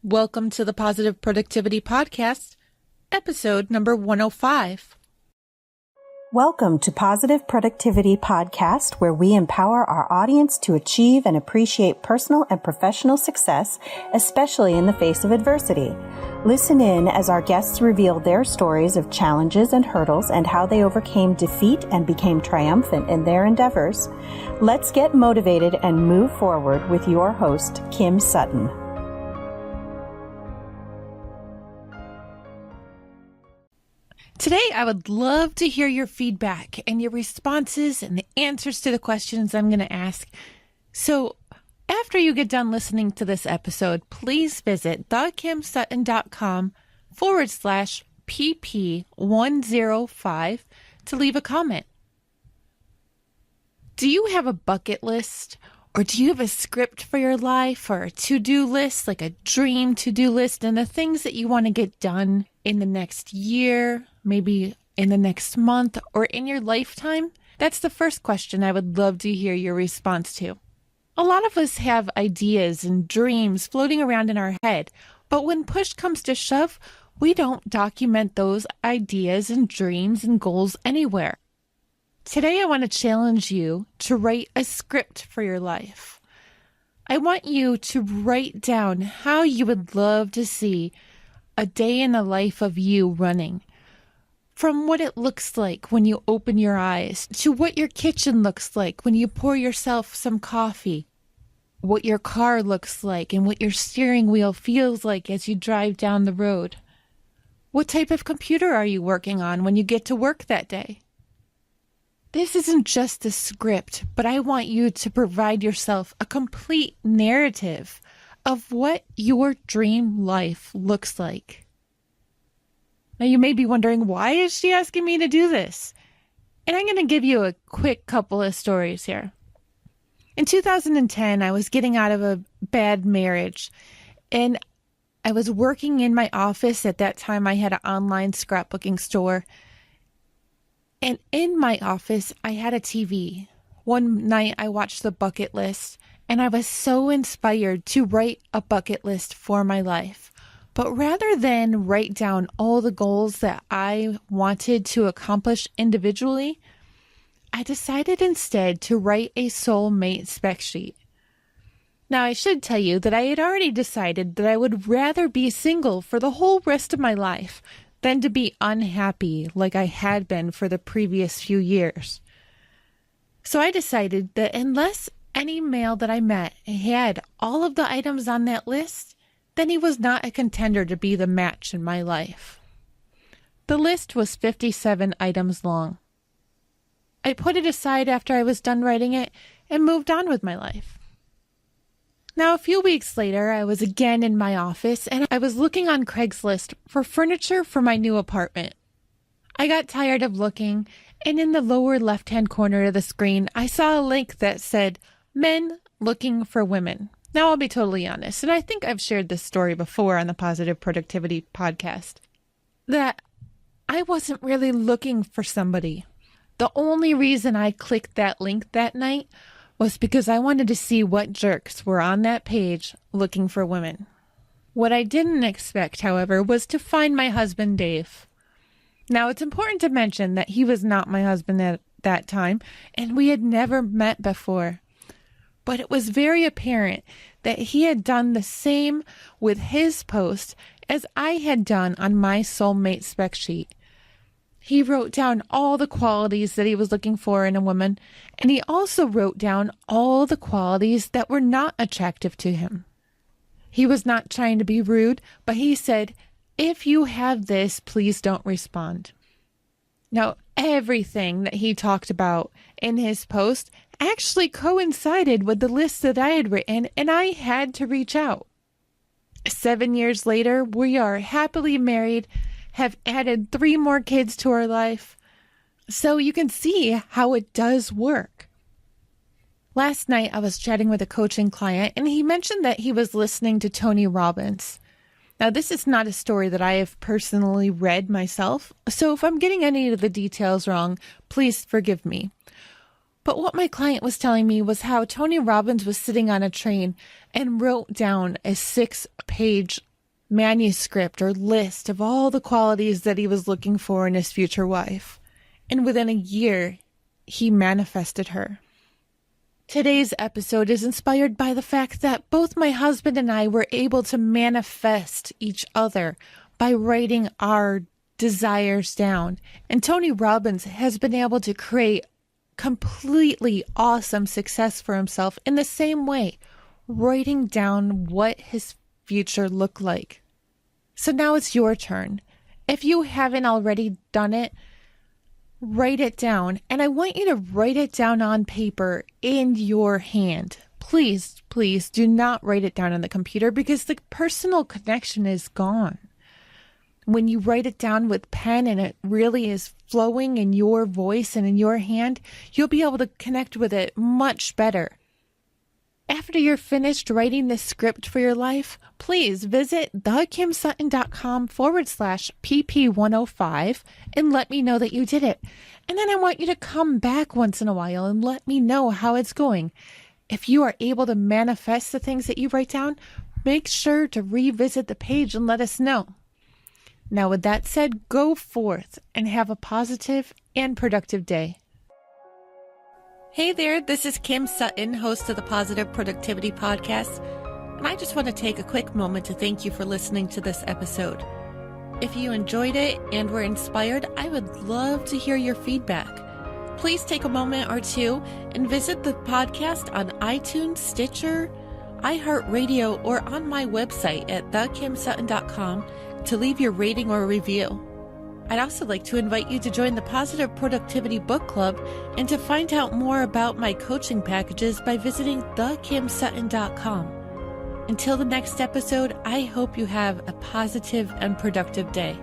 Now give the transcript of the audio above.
Welcome to the Positive Productivity Podcast, episode number 105. Welcome to Positive Productivity Podcast, where we empower our audience to achieve and appreciate personal and professional success, especially in the face of adversity. Listen in as our guests reveal their stories of challenges and hurdles and how they overcame defeat and became triumphant in their endeavors. Let's get motivated and move forward with your host, Kim Sutton. Today, I would love to hear your feedback and your responses and the answers to the questions I'm going to ask. So after you get done listening to this episode, please visit thekimsutton.com/pp105 to leave a comment. Do you have a bucket list? Or do you have a script for your life or a to-do list, like a dream to-do list, and the things that you want to get done in the next year, maybe in the next month, or in your lifetime? That's the first question I would love to hear your response to. A lot of us have ideas and dreams floating around in our head, but when push comes to shove, we don't document those ideas and dreams and goals anywhere. Today, I want to challenge you to write a script for your life. I want you to write down how you would love to see a day in the life of you running. From what it looks like when you open your eyes, to what your kitchen looks like when you pour yourself some coffee, what your car looks like and what your steering wheel feels like as you drive down the road. What type of computer are you working on when you get to work that day? This isn't just a script, but I want you to provide yourself a complete narrative of what your dream life looks like. Now, you may be wondering, why is she asking me to do this? And I'm going to give you a quick couple of stories here. In 2010, I was getting out of a bad marriage, and I was working in my office. At that time, I had an online scrapbooking store. And in my office, I had a TV. One night, I watched the bucket list, and I was so inspired to write a bucket list for my life. But rather than write down all the goals that I wanted to accomplish individually, I decided instead to write a soulmate spec sheet. Now, I should tell you that I had already decided that I would rather be single for the whole rest of my life than to be unhappy like I had been for the previous few years. So I decided that unless any male that I met had all of the items on that list, then he was not a contender to be the match in my life. The list was 57 items long. I put it aside after I was done writing it and moved on with my life. Now, a few weeks later, I was again in my office and I was looking on Craigslist for furniture for my new apartment. I got tired of looking, and in the lower left-hand corner of the screen, I saw a link that said, Men Looking for Women. Now, I'll be totally honest, and I think I've shared this story before on the Positive Productivity Podcast, that I wasn't really looking for somebody. The only reason I clicked that link that night was because I wanted to see what jerks were on that page looking for women. What I didn't expect, however, was to find my husband, Dave. Now, it's important to mention that he was not my husband at that time, and we had never met before. But it was very apparent that he had done the same with his post as I had done on my soulmate spec sheet. He wrote down all the qualities that he was looking for in a woman, and he also wrote down all the qualities that were not attractive to him. He was not trying to be rude, but he said, if you have this, please don't respond. Now, everything that he talked about in his post actually coincided with the list that I had written, and I had to reach out. 7 years later, we are happily married, have added 3 more kids to our life. So you can see how it does work. Last night, I was chatting with a coaching client, and he mentioned that he was listening to Tony Robbins. Now, this is not a story that I have personally read myself, so if I'm getting any of the details wrong, please forgive me. But what my client was telling me was how Tony Robbins was sitting on a train and wrote down a 6-page manuscript or list of all the qualities that he was looking for in his future wife. And within a year, he manifested her. Today's episode is inspired by the fact that both my husband and I were able to manifest each other by writing our desires down. And Tony Robbins has been able to create completely awesome success for himself in the same way, writing down what his future looked like. So now it's your turn. If you haven't already done it, write it down. And I want you to write it down on paper in your hand. Please, please do not write it down on the computer because the personal connection is gone. When you write it down with pen and it really is flowing in your voice and in your hand, you'll be able to connect with it much better. After you're finished writing this script for your life, please visit thekimsutton.com/pp105 and let me know that you did it. And then I want you to come back once in a while and let me know how it's going. If you are able to manifest the things that you write down, make sure to revisit the page and let us know. Now, with that said, go forth and have a positive and productive day. Hey there, this is Kim Sutton, host of the Positive Productivity Podcast, and I just want to take a quick moment to thank you for listening to this episode. If you enjoyed it and were inspired, I would love to hear your feedback. Please take a moment or two and visit the podcast on iTunes, Stitcher, iHeartRadio, or on my website at thekimsutton.com to leave your rating or review. I'd also like to invite you to join the Positive Productivity Book Club and to find out more about my coaching packages by visiting thekimsutton.com. Until the next episode, I hope you have a positive and productive day.